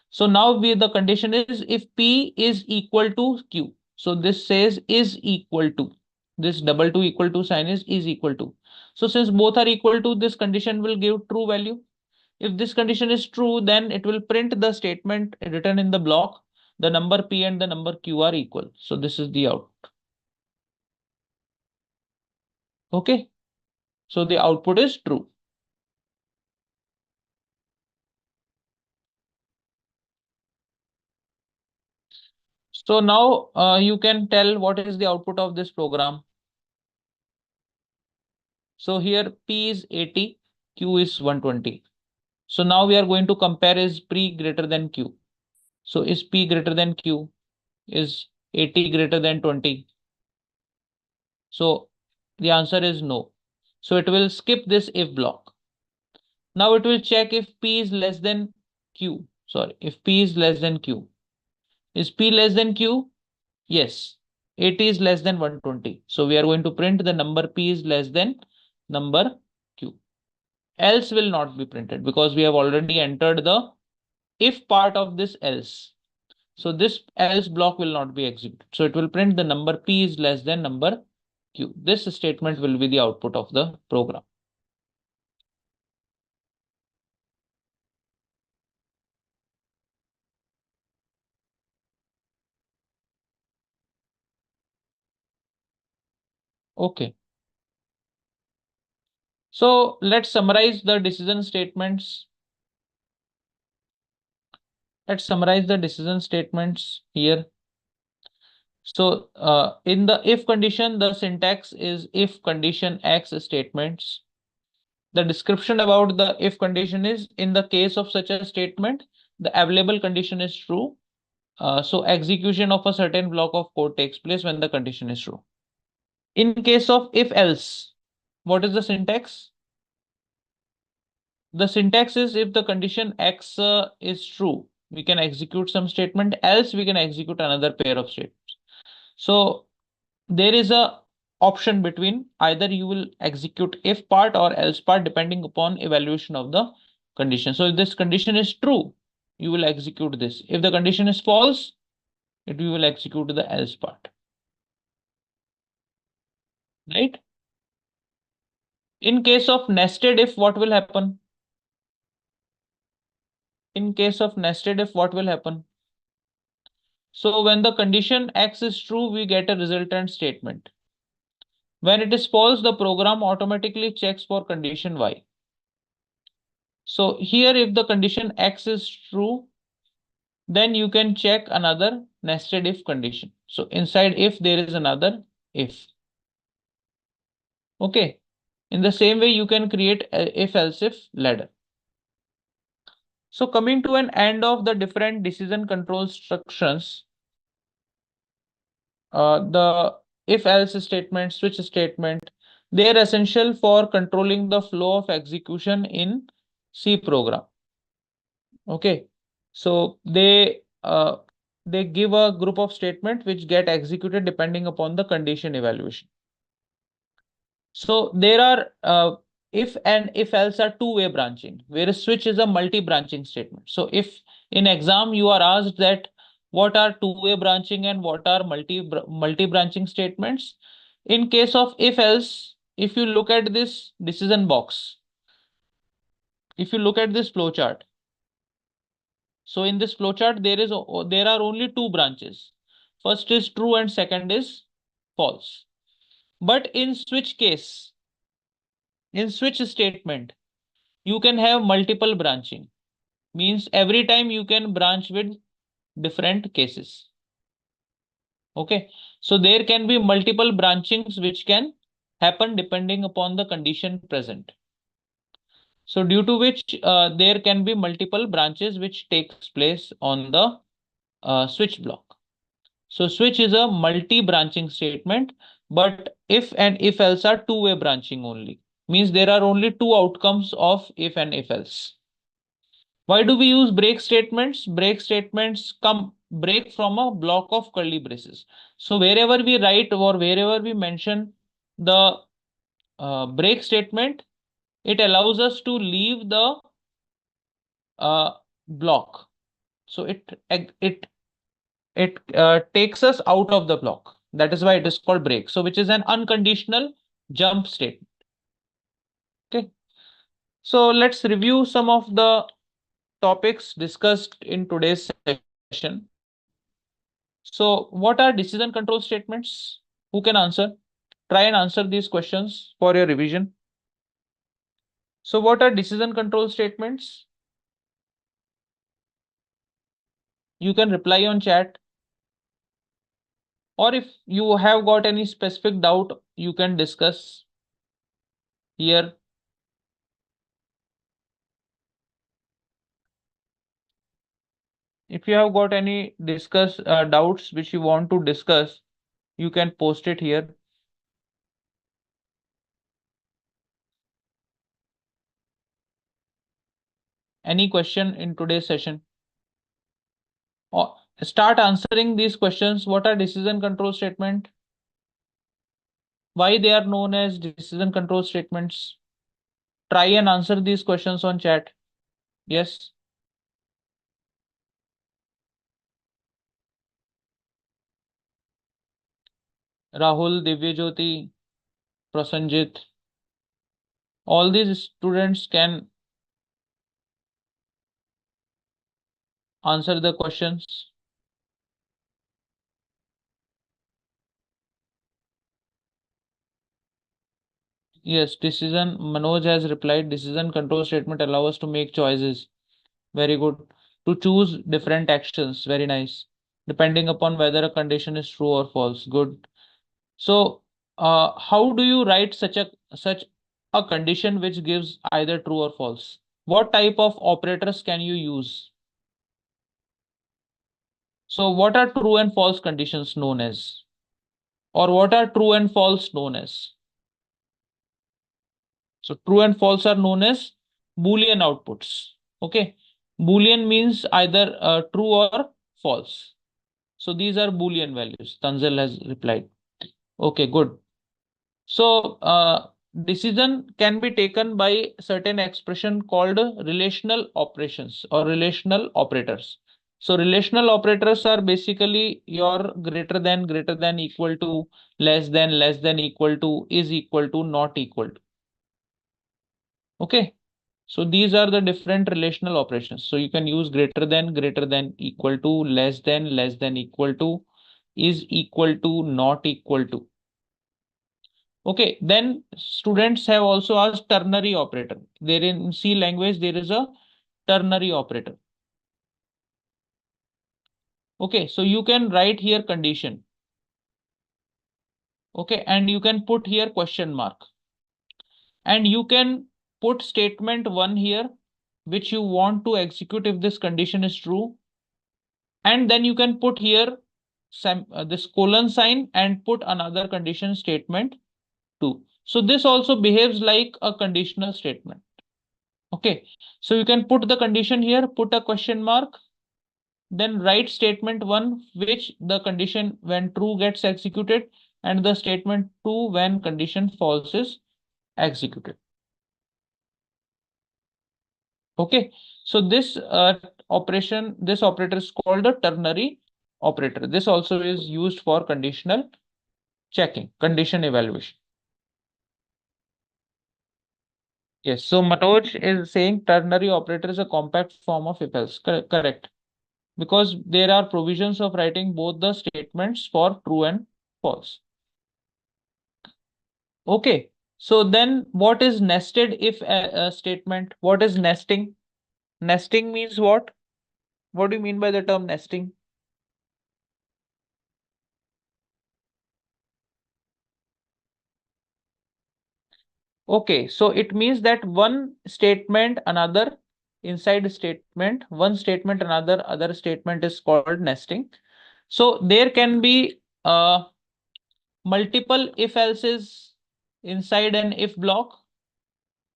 So now the condition is if P is equal to Q. So this says is equal to. This double to equal to sign is equal to. So since both are equal to, this condition will give true value. If this condition is true, then it will print the statement written in the block. The number P and the number Q are equal. So this is the output. Okay. So the output is true. So now you can tell what is the output of this program. So here P is 80, Q is 120. So now we are going to compare is P greater than Q. So is P greater than Q? Is 80 greater than 20? So the answer is no. So it will skip this if block. Now it will check if P is less than Q. Sorry, if P is less than Q. Is P less than Q? Yes. 80 is less than 120. So we are going to print the number P is less than number Q. Else will not be printed because we have already entered the if part of this else. So this else block will not be executed. So it will print the number P is less than number Q. This statement will be the output of the program. Okay. So let's summarize the decision statements. Let's summarize the decision statements here. So in the if condition, the syntax is if condition X statements. The description about the if condition is in the case of such a statement, the available condition is true. So execution of a certain block of code takes place when the condition is true. In case of if else, what is the syntax? The syntax is if the condition X is true, we can execute some statement, else we can execute another pair of statements. So there is a option between either you will execute if part or else part depending upon evaluation of the condition. So if this condition is true, you will execute this. If the condition is false, you will execute the else part. Right? In case of nested if, what will happen? In case of nested if, what will happen? So when the condition X is true, we get a resultant statement. When it is false, the program automatically checks for condition Y. So here, if the condition X is true, then you can check another nested if condition. So inside if there is another if. Okay. In the same way, you can create a if else if ladder. So coming to an end of the different decision control instructions, the if else statement, switch statement, they are essential for controlling the flow of execution in C program. Okay. So they give a group of statement which get executed depending upon the condition evaluation. So there are if and if else are two-way branching, whereas switch is a multi-branching statement. So if in exam you are asked that what are two-way branching and what are multi-branching statements, in case of if else, if you look at this decision box, if you look at this flowchart, so in this flowchart there are only two branches. First is true and second is false. But in switch case, in switch statement, you can have multiple branching. Means every time you can branch with different cases. Okay. So there can be multiple branchings which can happen depending upon the condition present. So due to which there can be multiple branches which takes place on the switch block. So switch is a multi-branching statement, but if and if else are two-way branching only. Means there are only two outcomes of if and if else. Why do we use break statements? Break statements come break from a block of curly braces. So wherever we write or wherever we mention the break statement, it allows us to leave the block. So it takes us out of the block. That is why it is called break. So which is an unconditional jump statement. Okay. So let's review some of the topics discussed in today's session. So what are decision control statements? Who can answer? Try and answer these questions for your revision. So what are decision control statements? You can reply on chat. Or if you have got any specific doubt, you can discuss here. If you have got any doubts which you want to discuss, you can post it here. Any question in today's session? Or start answering these questions. What are decision control statement? Why they are known as decision control statements? Try and answer these questions on chat. Yes. Rahul, Divyajyoti, Prasanjit. All these students can answer the questions. Yes, decision. Manoj has replied, decision control statement allow us to make choices. Very good. To choose different actions. Very nice. Depending upon whether a condition is true or false. Good. So, how do you write such a condition which gives either true or false? What type of operators can you use? So, what are true and false conditions known as? Or what are true and false known as? So, true and false are known as Boolean outputs. Okay. Boolean means either true or false. So, these are Boolean values. Tanzil has replied. Okay, good. So, decision can be taken by certain expression called relational operations or relational operators. So, relational operators are basically your greater than, equal to, less than, equal to, is equal to, not equal to. Okay. So, these are the different relational operations. So, you can use greater than, equal to, less than, equal to, is equal to, not equal to. Okay, then students have also asked ternary operator. There in C language, there is a ternary operator. Okay, so you can write here condition. Okay, and you can put here question mark. And you can put statement 1 here, which you want to execute if this condition is true. And then you can put here this colon sign and put another condition statement 2. So this also behaves like a conditional statement. Okay, so you can put the condition here, put a question mark, then write statement 1, which the condition when true gets executed, and the statement 2 when condition false is executed. Okay, so this this operator is called a ternary operator. This also is used for conditional checking, condition evaluation. Yes, so Manoj is saying ternary operator is a compact form of if else. Correct. Because there are provisions of writing both the statements for true and false. Okay, so then what is nested if a statement? What is nesting? Nesting means what? What do you mean by the term nesting? Okay, so it means that one statement, another inside statement, one statement, another other statement is called nesting. So there can be multiple if else's inside an if block,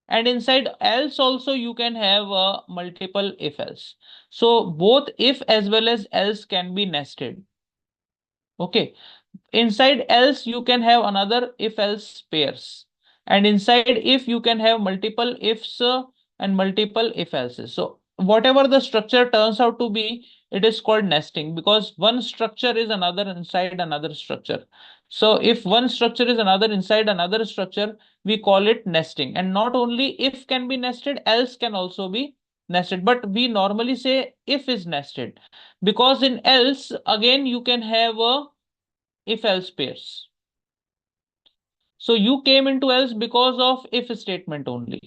and inside else also you can have multiple if else. So both if as well as else can be nested. Okay, inside else you can have another if else pairs, and inside if you can have multiple ifs and multiple if else's. So whatever the structure turns out to be, it is called nesting, because one structure is another inside another structure. So if one structure is another inside another structure, we call it nesting. And not only if can be nested, else can also be nested, but we normally say if is nested, because in else again you can have a if else pairs. So you came into else because of if statement only.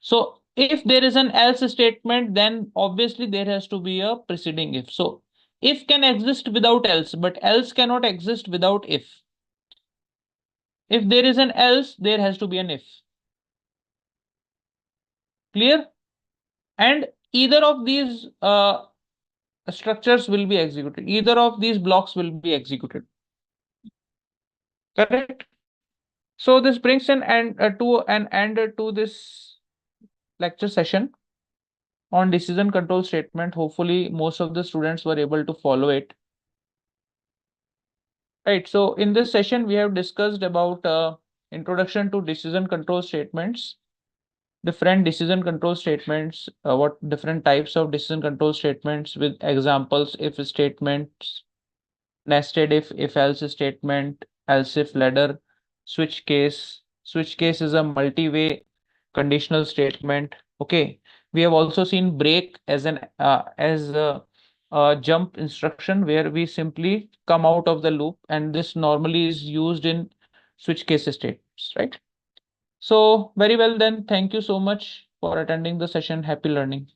So if there is an else statement, then obviously there has to be a preceding if. So if can exist without else, but else cannot exist without if. If there is an else, there has to be an if. Clear? And either of these structures will be executed. Either of these blocks will be executed. Correct? So this brings an end to an end to this lecture session on decision control statement. Hopefully, most of the students were able to follow it. Right. So in this session, we have discussed about introduction to decision control statements, different decision control statements, what different types of decision control statements with examples, if statements, nested if else statement, else if ladder, switch case. Switch case is a multi-way conditional statement. Okay, we have also seen break as an as a jump instruction where we simply come out of the loop, and this normally is used in switch case statements, right? So very well then, thank you so much for attending the session. Happy learning.